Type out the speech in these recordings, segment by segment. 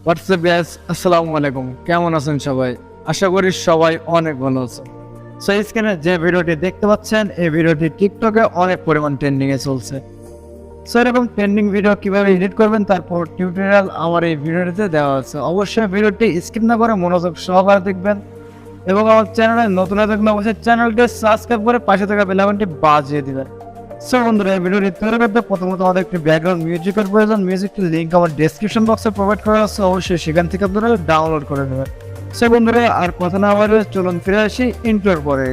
WhatsApp guys, আসসালামু আলাইকুম। কেমন আছেন সবাই? আশা করি সবাই অনেক ভালো আছে। সো স্ক্রিনে যে ভিডিওটি দেখতে পাচ্ছেন, এই ভিডিওটি টিকটকে অনেক পরিমাণ ট্রেন্ডিং এ চলছে। সো এরকম ট্রেন্ডিং ভিডিও কিভাবে এডিট করবেন তারপর টিউটোরিয়াল আমার এই ভিডিওটিতে দেওয়া আছে। অবশ্যই ভিডিওটি স্কিপ না করে মনোযোগ সহকারে দেখবেন এবং আমার চ্যানেলে নতুন থাকলে অবশ্যই চ্যানেলটি সাবস্ক্রাইব করে পাশে থাকা বেল আইকনটি বাজিয়ে দিবেন। সো বন্ধুরা, এই ভিডিওটি তৈরি করতে প্রথমত আমাদের একটি ব্যাকগ্রাউন্ড মিউজিকের প্রয়োজন। মিউজিকটির লিঙ্ক আমার ডেসক্রিপশন বক্সে প্রোভাইড করা আছে, অবশ্যই সেখান থেকে আপনারা ডাউনলোড করে নেবেন। সো বন্ধুরা, আর কথা না বলে চলুন ফিরে আসি ইন্ট্রোর পরে।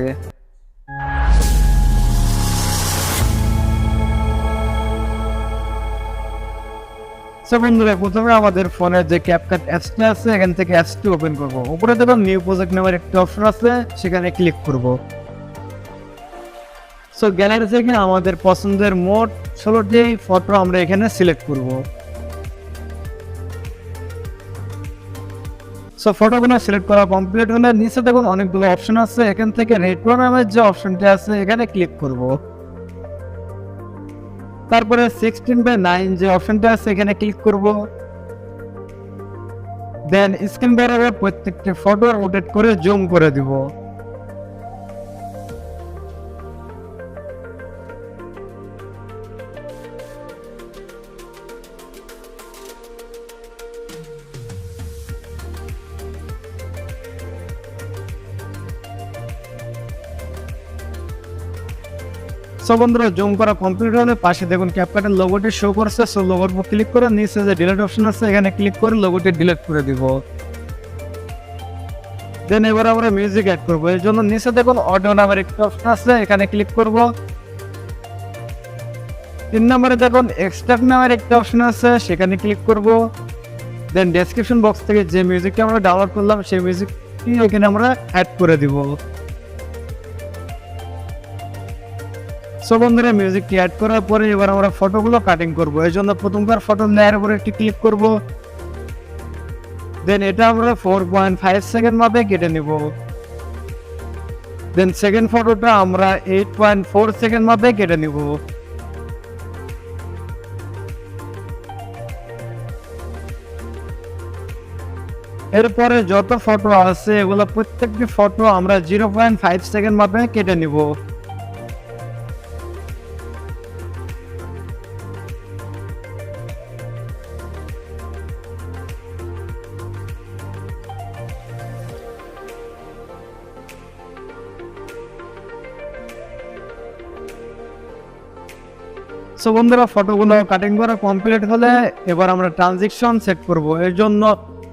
সো বন্ধুরা, প্রথমে আমাদের ফোনের যে ক্যাপকাট অ্যাপসটা আছে এখান থেকে অ্যাপসটি ওপেন করব। উপরে দেখুন নিউ প্রজেক্ট নামের একটি অপশন আছে, সেখানে ক্লিক করব। সো গ্যালারি থেকে আমাদের পছন্দের মোট 16টি ফটো আমরা এখানে সিলেক্ট করব। সো ফটোগুলো সিলেক্ট করা কমপ্লিট হলে নিচে দেখুন অনেকগুলো অপশন আছে, এখান থেকে রেট্রো নামের যে অপশনটি আছে এখানে ক্লিক করব। তারপরে 16:9 যে অপশনটা আছে এখানে ক্লিক করব। দেন স্ক্রিন বারে প্রত্যেকটি ফটো রোটেট করে জুম করে দিব। সো বন্ধুরা, জুম করা কমপ্লিট হলে পাশে দেখুন ক্যাপকাটের লোগোটি শো করছে। সো লোগোর উপর ক্লিক করে নিচে যে ডিলিট অপশন আছে এখানে ক্লিক করে লোগোটি ডিলিট করে দিব। দেন এবার আমরা মিউজিক অ্যাড করব। এর জন্য নিচে দেখুন অডিও নামের একটা অপশন আছে, এখানে ক্লিক করব। 3 নম্বরে দেখুন এক্সট্রাক্ট নামের একটা অপশন আছে, সেখানে ক্লিক করব। দেন ডেসক্রিপশন বক্স থেকে যে মিউজিকটা আমরা ডাউনলোড করলাম সেই মিউজিকটি এখানে আমরা অ্যাড করে দিব। সো বন্ধুরা, মিউজিকটি অ্যাড করার পরে এবার আমরা ফটোগুলো কাটিং করব। এর জন্য প্রথমবার ফটো লেয়ার উপরে একটি ক্লিক করব। দেন এটা আমরা 4.5 সেকেন্ড মাপে কেটে নিব। দেন সেকেন্ড ফটোটা আমরা 8.4 সেকেন্ড মাপে কেটে নিব। এরপরে যত ফটো আছে এগুলো প্রত্যেকটি ফটো আমরা 0.5 সেকেন্ড মাপে কেটে নিব। সো বন্ধুরা, ফটোগুলো কাটিং করা কমপ্লিট হলে এবার আমরা ট্রানজিশন সেট করব। এর জন্য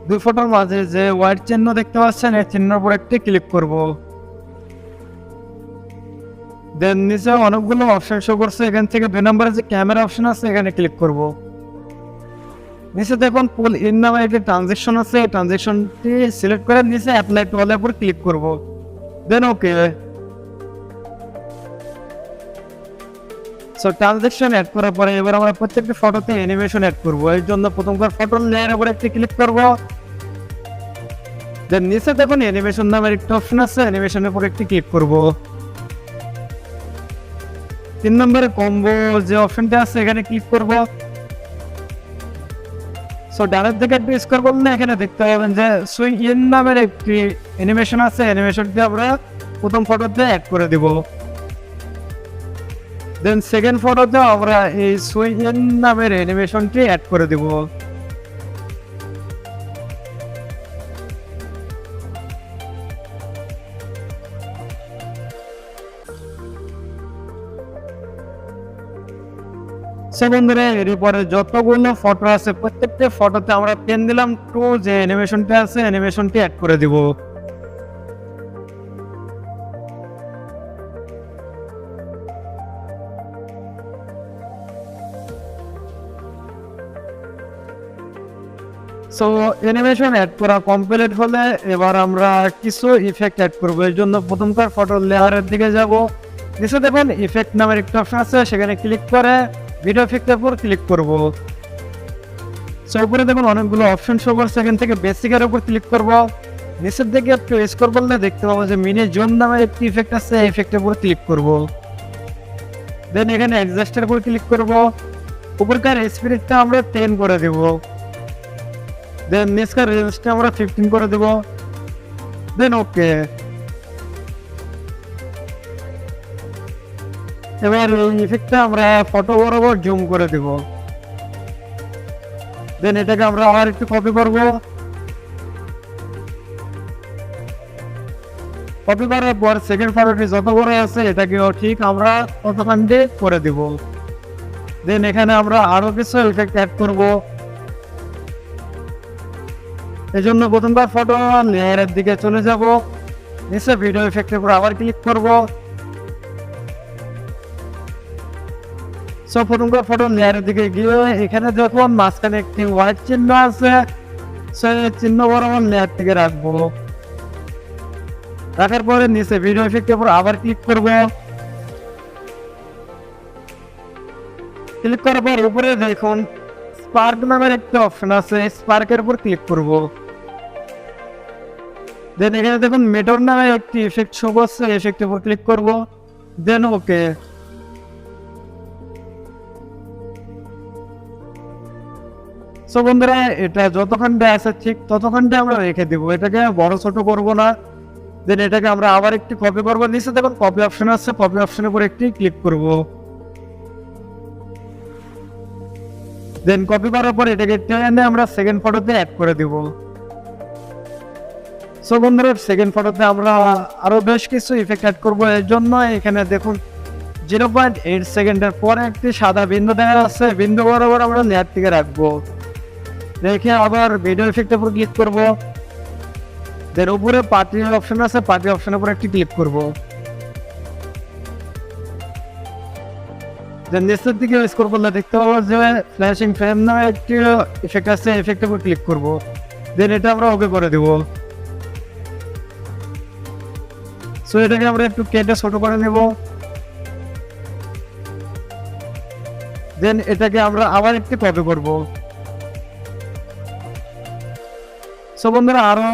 দুই ফটোর মাঝে যে হোয়াইট চিহ্ন দেখতে পাচ্ছেন এই চিহ্নের উপর একটি ক্লিক করব। দেন নিচে অনেকগুলো অপশন শো করছে, এখান থেকে 2 নম্বরে যে ক্যামেরা অপশন আছে এখানে ক্লিক করব। নিচে দেখুন পুল ইন নামে একটি ট্রানজিশন আছে, এই ট্রানজিশনটি সিলেক্ট করে নিচে অ্যাপ্লাই টু অলের উপর ক্লিক করব। দেন ওকে। সো ট্রানজেকশন অ্যাড করার পরে এবার আমরা প্রত্যেকটি ফটোতে অ্যানিমেশন অ্যাড করব। এর জন্য প্রথমবার ফটোর লেয়ারের উপর একটি ক্লিক করব। দেন নিচে দেখুন অ্যানিমেশন নামের একটা অপশন আছে, অ্যানিমেশনের উপর একটি ক্লিক করব। 3 নম্বরে কম্বো যে অপশনটা আছে এখানে ক্লিক করব। সো ডানের দিকে একটু স্ক্রল করলে এখানে দেখতে পাবেন যে সুইং ইন নামের একটি অ্যানিমেশন আছে, অ্যানিমেশনটি আমরা প্রথম ফটোতে অ্যাড করে দিব। দেন সেকেন্ড ফটোতে আমরা এই সুইং ইন নামের অ্যানিমেশনটি অ্যাড করে দিব। সো বন্ধুরা, এরপরে যতগুলো ফটো আছে প্রত্যেকটা ফটোতে আমরা পেন দিলাম টু যে অ্যানিমেশনটা আছে অ্যানিমেশনটি অ্যাড করে দিব। সো অ্যানিমেশন অ্যাড করা কমপ্লিট হলে এবার আমরা কিছু ইফেক্ট অ্যাড করব। এর জন্য প্রথমবার ফটো লেয়ারের দিকে যাব। নিচে দেখুন ইফেক্ট নামের একটা অপশন আছে, সেখানে ক্লিক করে ভিডিও ইফেক্টের উপর ক্লিক করব। সো উপরে দেখুন অনেকগুলো অপশন শো করছে, এখান থেকে বেসিকের উপর ক্লিক করব। নিচের দিকে একটু স্ক্রল করলে দেখতে পাবো যে মিনি জোন নামের একটি ইফেক্ট আছে, এই ইফেক্টের উপর ক্লিক করব। দেন এখানে অ্যাডজাস্টের উপর ক্লিক করব। উপরকার স্পিডটা আমরা 10 করে দেব। দেন নিচকার রেঞ্জটা আমরা 15 করে দেব। দেন ওকে। এবার এই ইফেক্টটা আমরা ফটো বরাবর জুম করে দেব। দেন এটাকে আমরা আবার একটু কপি করব। কপি করার পর সেকেন্ড ফটোটি যত বড় আছে এটাকেও ঠিক আমরা ততখানে করে দিব। দেন এখানে আমরা আরো কিছু ইফেক্ট অ্যাড করব। এজন্য প্রথমবার ফটো লেয়ারের দিকে চলে যাব, নিচে ভিডিও ইফেক্টের উপর আবার ক্লিক করব। সো প্রথমবার ফটো লেয়ারের দিকে গিয়ে এখানে যখন মাঝখানে একটি হোয়াইট চিহ্ন আছে সেই চিহ্ন বরাবর লেয়ার থেকে রাখবো। রাখার পরে নিচে ভিডিও ইফেক্টের উপর আবার ক্লিক করব। ক্লিক করার পর উপরে দেখুন স্পার্ক নামের একটা অপশন আছে, স্পার্কের উপর ক্লিক করব। দেন এখানে দেখুন মেটোর নামে একটি ইফেক্ট শো করছে, ইফেক্টের উপর ক্লিক করব। দেন ওকে। সো বন্ধুরা এটা যতক্ষণটা আছে ঠিক ততক্ষণটা আমরা রেখে দিব, এটাকে বড় ছোট করব না। দেন এটাকে আমরা আবার একটু কপি করব। নিচে দেখুন কপি অপশন আছে, কপি অপশনের উপর একটি ক্লিক করব। দেন কপি করার পর এটাকে টেনে আমরা সেকেন্ড ফটোতে অ্যাড করে দিব। সো বন্ধুরা সেকেন্ড ফটোতে আমরা আরো বেশ কিছু ইফেক্ট অ্যাড করব। এর জন্য এখানে দেখুন 0.8 সেকেন্ডের পরে একটি সাদা বিন্দু দেখা যাচ্ছে, বিন্দু বরাবর আমরা লেয়ার থেকে রাখবো। দেখে আবার ভিডিও ইফেক্টের উপর ক্লিক করব। দেন উপরে পার্টি অপশন আছে, পার্টি অপশনের উপর একটি ক্লিক করব। দেন নিচের দিকে স্ক্রল করলে দেখতে পাবো যে ফ্ল্যাশিং ফ্রেম নামে একটি ইফেক্ট আছে, ইফেক্টের উপর ক্লিক করব। দেন এটা আমরা ওকে করে দেব। সো এটাকে আমরা একটু কেটে ছোট করে নেব। দেন এটাকে আমরা আবার একটু কপি করব। সো বন্ধুরা আরো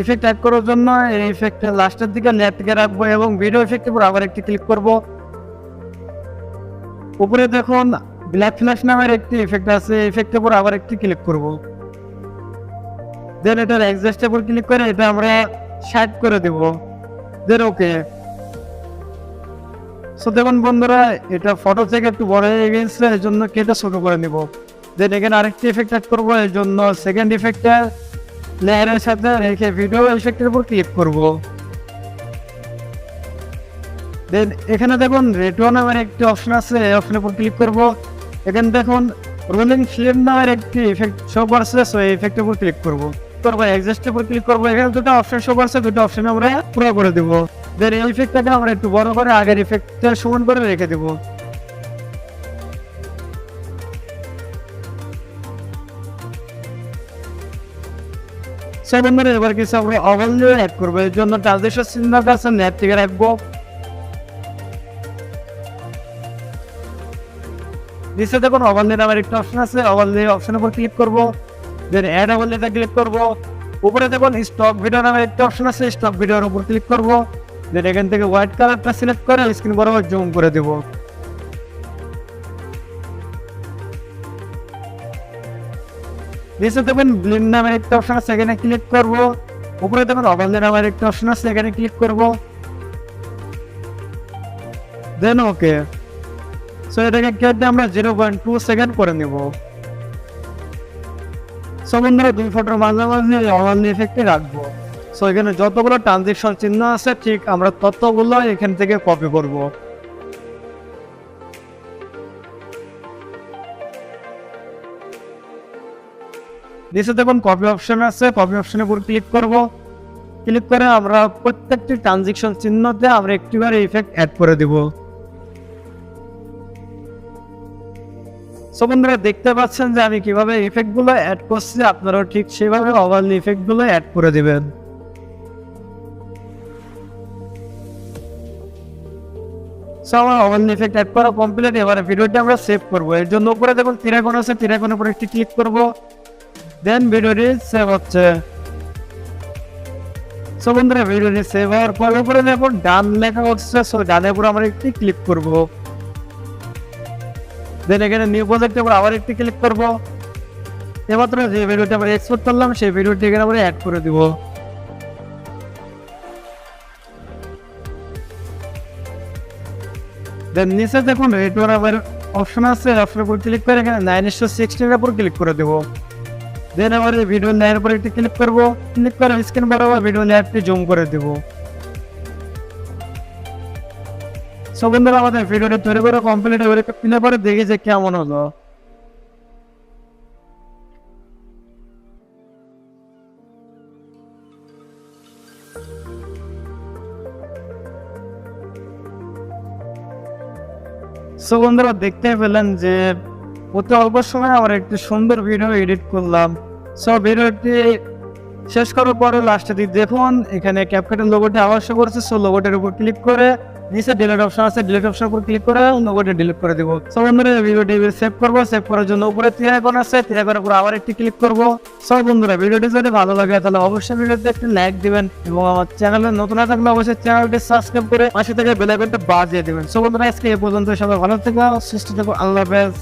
ইফেক্ট অ্যাড করার জন্য এই ইফেক্টটা লাস্টের দিকে লেয়ার থেকে রাখবো এবং ভিডিও ইফেক্টের উপর আবার একটি ক্লিক করব। উপরে দেখুন ব্ল্যাক ফ্ল্যাশ নামের একটি ইফেক্ট আছে, ইফেক্টের উপর আবার একটি ক্লিক করব। দেন এটার অ্যাডজাস্টের উপর ক্লিক করে এটা আমরা 60 করে দেব। দেন ওকে। সো দেখুন বন্ধুরা এটা ফটো থেকে একটু বড় হয়ে গেছে, এর জন্য কেটে ছোট করে নিব। দেন এখানে আরেকটি ইফেক্ট অ্যাড করব, এর জন্য সেকেন্ড ইফেক্টটা লেয়ারের সাথে রেখে ভিডিও ইফেক্টের উপর ক্লিক করব। দেন এখানে দেখুন রেডিও নামের একটি অপশন আছে, এই অপশনের উপর ক্লিক করব। এখানে দেখুন রোলিং ফিল্ম নামের একটি ইফেক্ট শো করছে, সো এই ইফেক্টের উপর ক্লিক করব। তারপর অ্যাডজাস্টের উপর ক্লিক করব। এখানে দুটো অপশন শো করছে, দুটো অপশন আমরা পুরো করে দেব। দেন এই ইফেক্টটাকে আমরা একটু বড় করে আগের ইফেক্টটা সমান করে রেখে দেব। সেভেন এবার কিছু আমরা ওভারলে অ্যাড করব, এর জন্য ট্রানজিশন চিহ্নটা আছে নেট থেকে রাখবো। নিচে দেখুন ওভারলে নামের একটা অপশন আছে, ওভারলে অপশনের উপর ক্লিক করব। দেন অ্যাড ওভারলেতে ক্লিক করব। উপরে দেখুন স্টক ভিডিও নামের একটা অপশন আছে, স্টক ভিডিওর উপর ক্লিক করব। দেন এখান থেকে হোয়াইট কালারটা সিলেক্ট করে স্ক্রিন বরাবর জুম করে দেব। নিচে দেখবেন ব্লিন্ড নামের একটা অপশন আছে, এখানে ক্লিক করব। উপরে দেখুন ওভারলে নামের একটা অপশন আছে, এখানে ক্লিক করব। দেন ওকে। সো এটাকে কেটে আমরা 0.2 সেকেন্ড করে নেব। সো বন্ধুরা দুই ফটোর মাঝামাঝি ওভারলে ইফেক্টে রাখবো। সো এখানে যতগুলো ট্রানজিশন চিহ্ন আছে ঠিক আমরা ততগুলো এখান থেকে কপি করব। নিচে দেখুন কপি অপশন আছে, কপি অপশনের উপর ক্লিক করব। ক্লিক করে আমরা প্রত্যেকটি ট্রানজিশন চিহ্নতে আমরা একটি করে ইফেক্ট অ্যাড করে দিব। সো বন্ধুরা দেখতে পাচ্ছেন যে আমি কিভাবে ইফেক্ট গুলো অ্যাড করছি, আপনারাও ঠিক সেভাবে ওভারলে ইফেক্ট গুলো অ্যাড করে দিবেন। সো আমার ওভারলে ইফেক্ট অ্যাড করা কমপ্লিট। এবারে ভিডিওটি আমরা সেভ করব। এর জন্য উপরে দেখুন তীর আইকন আছে, তীর আইকনের উপর একটি ক্লিক করব। দেন ভিডিওটি সেভ হচ্ছে। সো বন্ধুরা ভিডিওটি সেভ হওয়ার পর উপরে দেখুন ডান লেখা হচ্ছে, সো ডানের উপর আমরা একটি ক্লিক করব। দেন এখানে নিউ প্রজেক্টের উপর আবার একটি ক্লিক করব। এবার যে ভিডিওটি আমরা এক্সপোর্ট করলাম সেই ভিডিওটি এখানে আমরা অ্যাড করে দিব। দেন নিচে দেখুন রেট ওভার অপশন আছে, অপশনের উপর ক্লিক করে এখানে 9:16 এর উপর ক্লিক করে দেব। দেন আবার এই ভিডিও লেয়ারের উপর একটি ক্লিক করব, ক্লিক করে স্ক্রিন বরাবর ভিডিও লেয়ারটি জুম করে দেব। সো বন্ধুরা আমাদের ভিডিওটি তৈরি করে কমপ্লিট হয়ে গেলে পরে দেখি যে কেমন হলো। সো বন্ধুরা দেখতে পেলেন যে অতি অল্প সময় আমরা একটি সুন্দর ভিডিও এডিট করলাম। সো ভিডিওটি শেষ করার পরে লাস্টে দেখুন এখানে ক্যাপকাটের লোগোটি আবার শো করছে। সো লোগোটির উপর ক্লিক করে নিচে ডিলিট অপশন আছে, ডিলিট অপশন উপর ক্লিক করে লোগোটি ডিলিট করে দেব। সো বন্ধুরা ভিডিওটি সেভ করব, সেভ করার জন্য উপরে তীর আইকন আছে, তীর আইকনের উপর আবার একটি ক্লিক করব। সো বন্ধুরা ভিডিওটি যদি ভালো লাগে তাহলে অবশ্যই ভিডিওতে একটি লাইক দিবেন এবং আমার চ্যানেলে নতুন থাকলে অবশ্যই চ্যানেলটি সাবস্ক্রাইব করে পাশে থেকে বেল আইকনটা বাজিয়ে দিবেন। সো বন্ধুরা আজকে এই পর্যন্ত, সবাই ভালো থেকো, সুস্থ থেকো, আল্লাহ হাফেজ।